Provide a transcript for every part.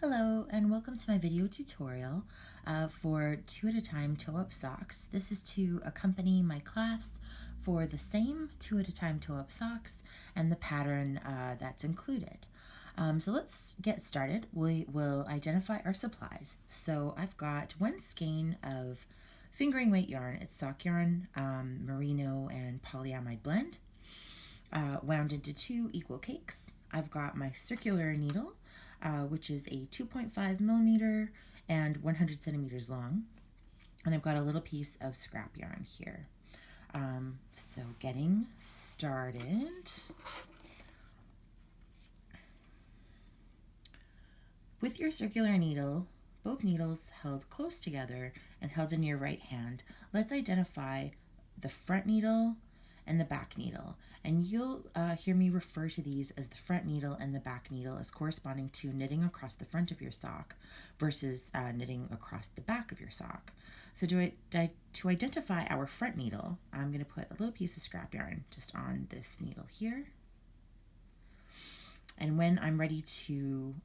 Hello and welcome to my video tutorial for 2 at a time toe-up socks. This is to accompany my class for the same 2 at a time toe-up socks and the pattern that's included. So let's get started. We will identify our supplies. So I've got 1 skein of fingering weight yarn. It's sock yarn, merino and polyamide blend, wound into 2 equal cakes. I've got my circular needle, which is a 2.5 millimeter and 100 centimeters long. And I've got a little piece of scrap yarn here. So getting started. With your circular needle, both needles held close together and held in your right hand, let's identify the front needle and the back needle. And you'll hear me refer to these as the front needle and the back needle as corresponding to knitting across the front of your sock versus knitting across the back of your sock. So to identify our front needle, I'm going to put a little piece of scrap yarn just on this needle here. And when I'm ready to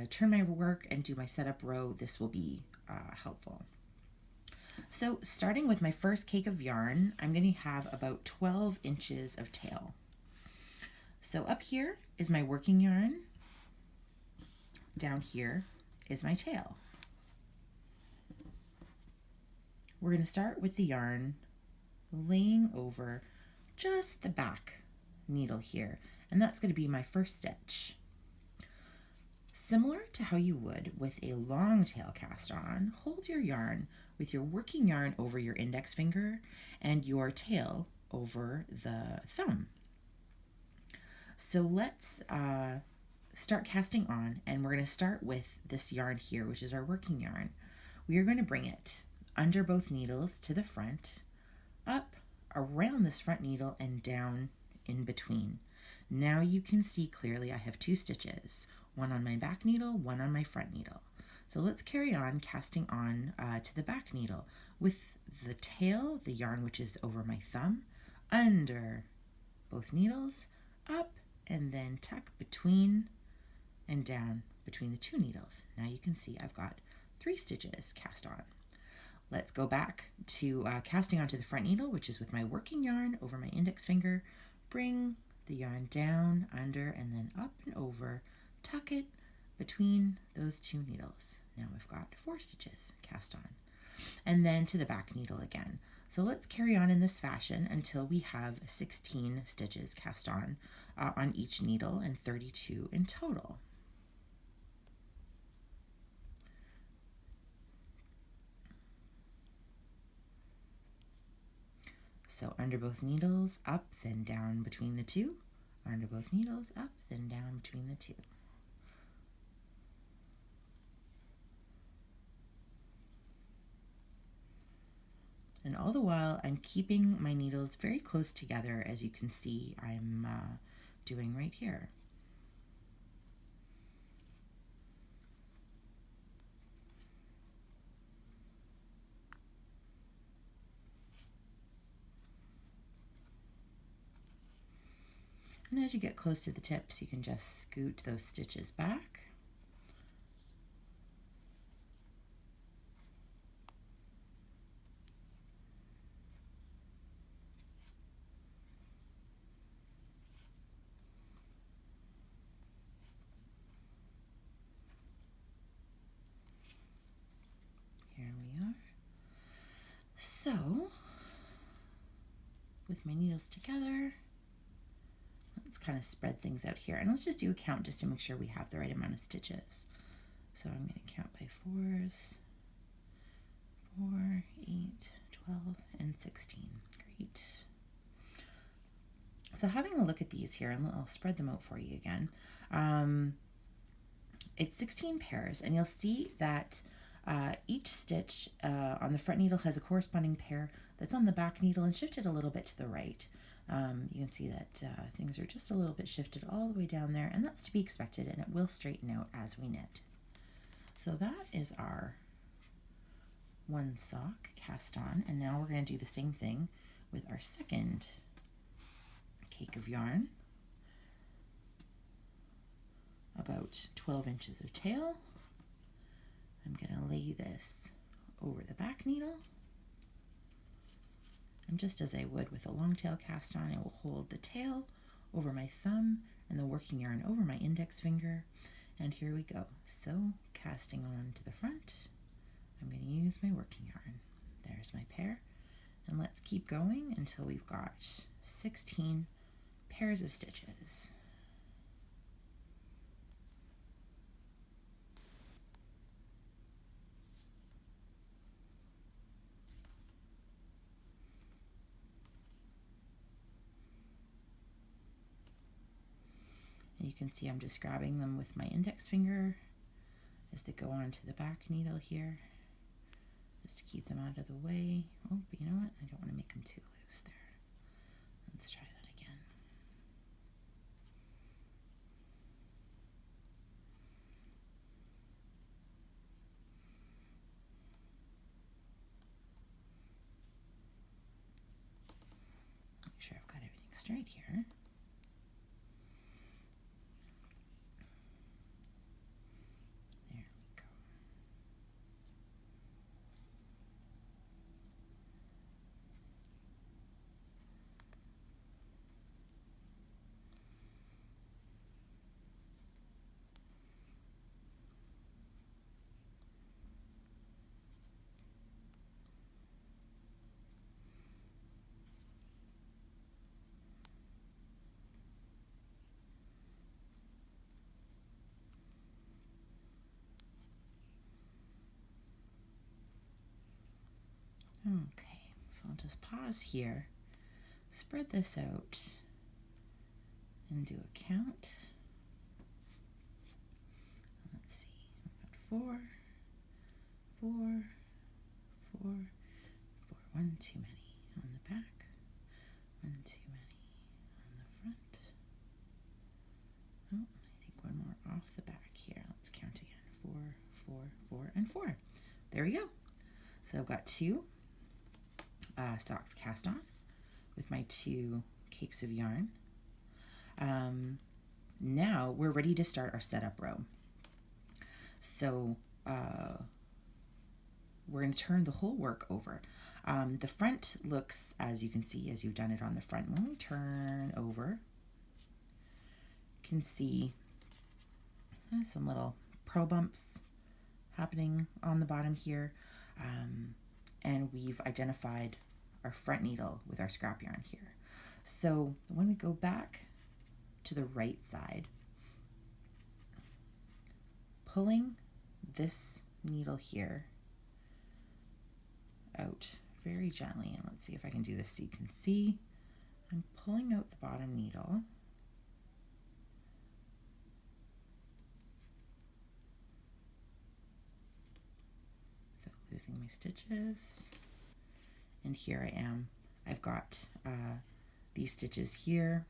turn my work and do my setup row, this will be helpful. So starting with my first cake of yarn, I'm going to have about 12 inches of tail. So up here is my working yarn. Down here is my tail. We're going to start with the yarn laying over just the back needle here, and that's going to be my first stitch. Similar to how you would with a long tail cast on, hold your yarn with your working yarn over your index finger and your tail over the thumb. So let's start casting on, and we're going to start with this yarn here, which is our working yarn. We are going to bring it under both needles to the front, up around this front needle and down in between. Now you can see clearly I have 2 stitches, one on my back needle, one on my front needle. So let's carry on casting on to the back needle with the tail, the yarn which is over my thumb, under both needles, up and then tuck between and down between the 2 needles. Now you can see I've got 3 stitches cast on. Let's go back to casting onto the front needle, which is with my working yarn over my index finger. Bring the yarn down, under, and then up and over, tuck it between those 2 needles. Now we've got 4 stitches cast on. And then to the back needle again. So let's carry on in this fashion until we have 16 stitches cast on each needle and 32 in total. So under both needles, up, then down between the 2. Under both needles, up, then down between the 2. And all the while, I'm keeping my needles very close together, as you can see I'm doing right here. And as you get close to the tips, you can just scoot those stitches back. Here we are. So, with my needles together, let's kind of spread things out here. And let's just do a count just to make sure we have the right amount of stitches. So I'm going to count by 4s. 4, 8, 12, and 16. Great. So having a look at these here, and I'll spread them out for you again. It's 16 pairs, and you'll see that each stitch on the front needle has a corresponding pair that's on the back needle and shifted a little bit to the right. You can see that things are just a little bit shifted all the way down there, and that's to be expected, and it will straighten out as we knit. So that is our 1 sock cast on, and now we're going to do the same thing with our second cake of yarn. About 12 inches of tail, lay this over the back needle. And just as I would with a long tail cast on, I will hold the tail over my thumb and the working yarn over my index finger. And here we go. So casting on to the front, I'm going to use my working yarn. There's my pair. And let's keep going until we've got 16 pairs of stitches. And you can see I'm just grabbing them with my index finger as they go onto the back needle here, just to keep them out of the way. Oh, but you know what? I don't want to make them too loose there. Let's try that again. Make sure I've got everything straight here. Okay, so I'll just pause here, spread this out, and do a count. Let's see, I've got 4, 4, 4, 4, 1 too many on the back, 1 too many on the front. Oh, I think one more off the back here. Let's count again. 4, 4, 4, and 4. There we go. So I've got 2 socks cast on with my 2 cakes of yarn. Now we're ready to start our setup row. So we're going to turn the whole work over. The front looks, as you can see, as you've done it on the front. When we turn over, you can see some little purl bumps happening on the bottom here. And we've identified our front needle with our scrap yarn here. So when we go back to the right side, pulling this needle here out very gently, and let's see if I can do this so you can see. I'm pulling out the bottom needle. Losing my stitches, and here I am. I've got these stitches here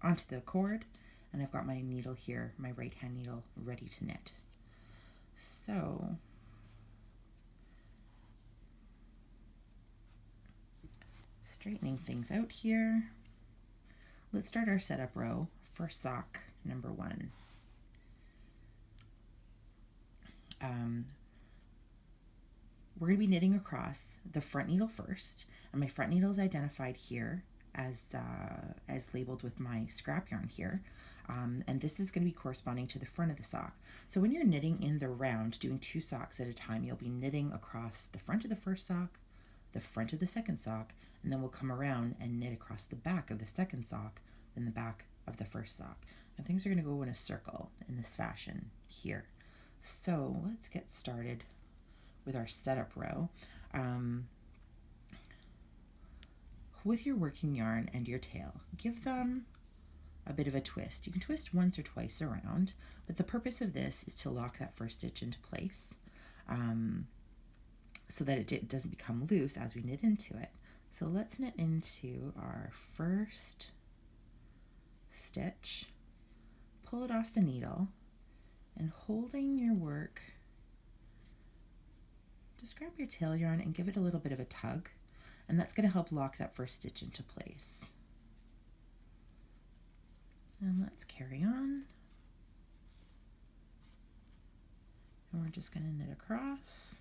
onto the cord, and I've got my needle here, my right hand needle, ready to knit. So straightening things out here, let's start our setup row for sock number 1. We're going to be knitting across the front needle first, and my front needle is identified here as labeled with my scrap yarn here, and this is going to be corresponding to the front of the sock. So when you're knitting in the round, doing 2 socks at a time, you'll be knitting across the front of the first sock, the front of the second sock, and then we'll come around and knit across the back of the second sock, then the back of the first sock. And things are going to go in a circle in this fashion here. So let's get started with our setup row. With your working yarn and your tail, give them a bit of a twist. You can twist once or twice around, but the purpose of this is to lock that first stitch into place so that it doesn't become loose as we knit into it. So let's knit into our first stitch, pull it off the needle, and holding your work, just grab your tail yarn and give it a little bit of a tug, and that's going to help lock that first stitch into place. And let's carry on. And we're we're just going to knit across.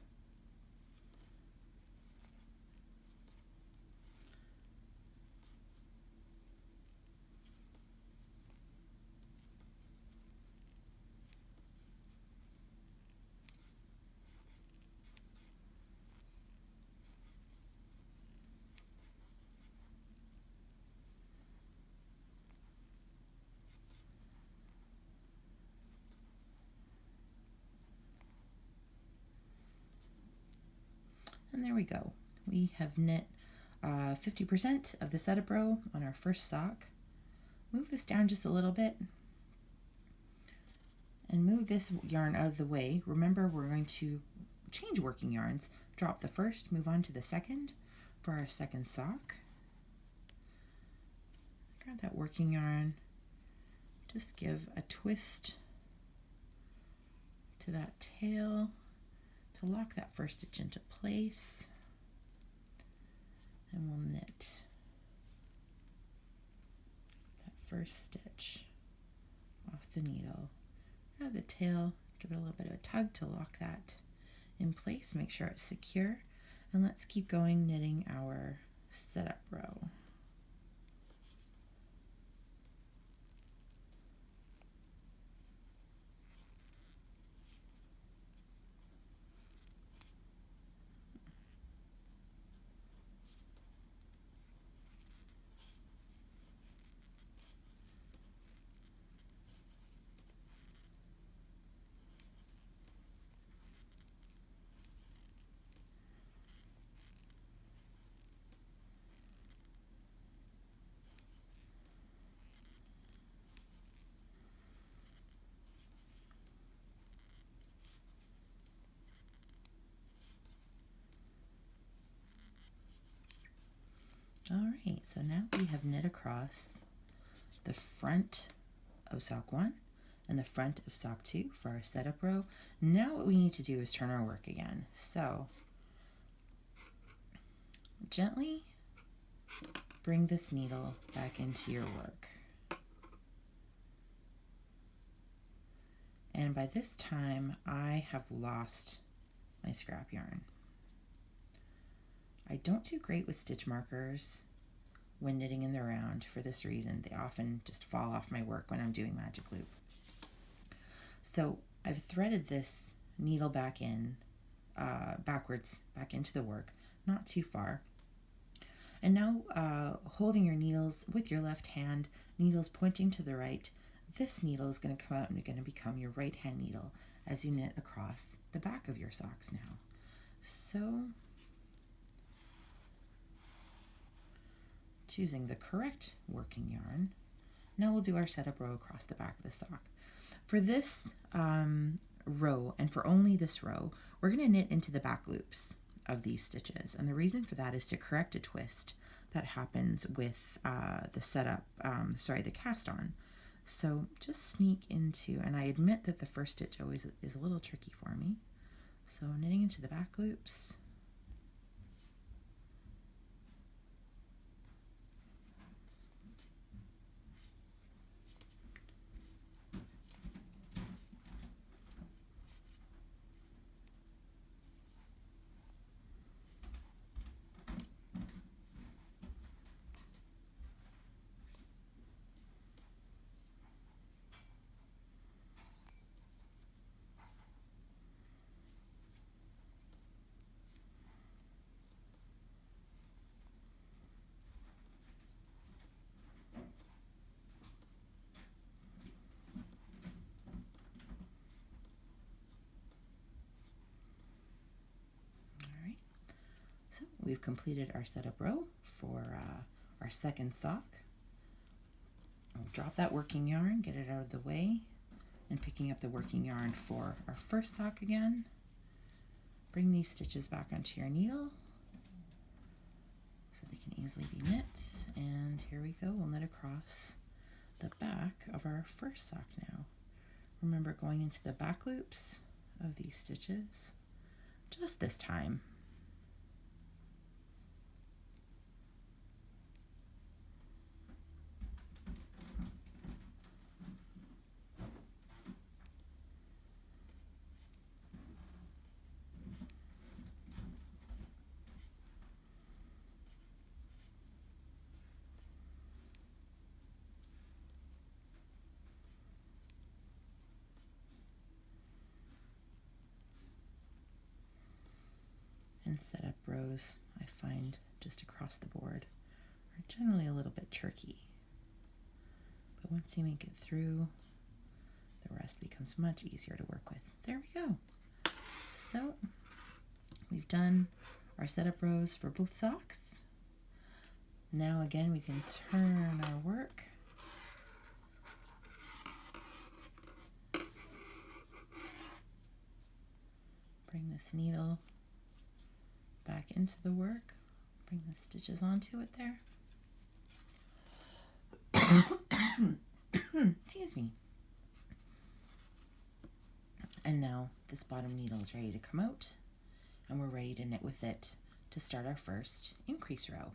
And there we go. We have knit 50% of the setup row on our first sock. Move this down just a little bit and move this yarn out of the way. Remember, we're going to change working yarns. Drop the first, move on to the second for our second sock. Grab that working yarn, just give a twist to that tail to lock that first stitch into place, and we'll knit that first stitch off the needle. Grab the tail, give it a little bit of a tug to lock that in place, make sure it's secure, and let's keep going knitting our setup row. All right, so now we have knit across the front of sock 1 and the front of sock 2 for our setup row. Now what we need to do is turn our work again. So gently bring this needle back into your work. And by this time, I have lost my scrap yarn. I don't do great with stitch markers when knitting in the round for this reason. They often just fall off my work when I'm doing magic loop. So I've threaded this needle back in, backwards, back into the work, not too far. And now holding your needles with your left hand, needles pointing to the right, this needle is going to come out and going to become your right hand needle as you knit across the back of your socks now. So choosing the correct working yarn. Now we'll do our setup row across the back of the sock. For this row, and for only this row, we're going to knit into the back loops of these stitches. And the reason for that is to correct a twist that happens with the setup, the cast on. So just sneak into, and I admit that the first stitch always is a little tricky for me. So knitting into the back loops. So we've completed our setup row for our second sock. I'll drop that working yarn, get it out of the way, and picking up the working yarn for our first sock again. Bring these stitches back onto your needle so they can easily be knit. And here we go, we'll knit across the back of our first sock now. Remember going into the back loops of these stitches just this time. And setup rows, I find just across the board, are generally a little bit tricky. But once you make it through, the rest becomes much easier to work with. There we go. So we've done our setup rows for both socks. Now again, we can turn our work. Bring this needle back into the work. Bring the stitches onto it there. Excuse me. And now this bottom needle is ready to come out, and we're ready to knit with it to start our first increase row.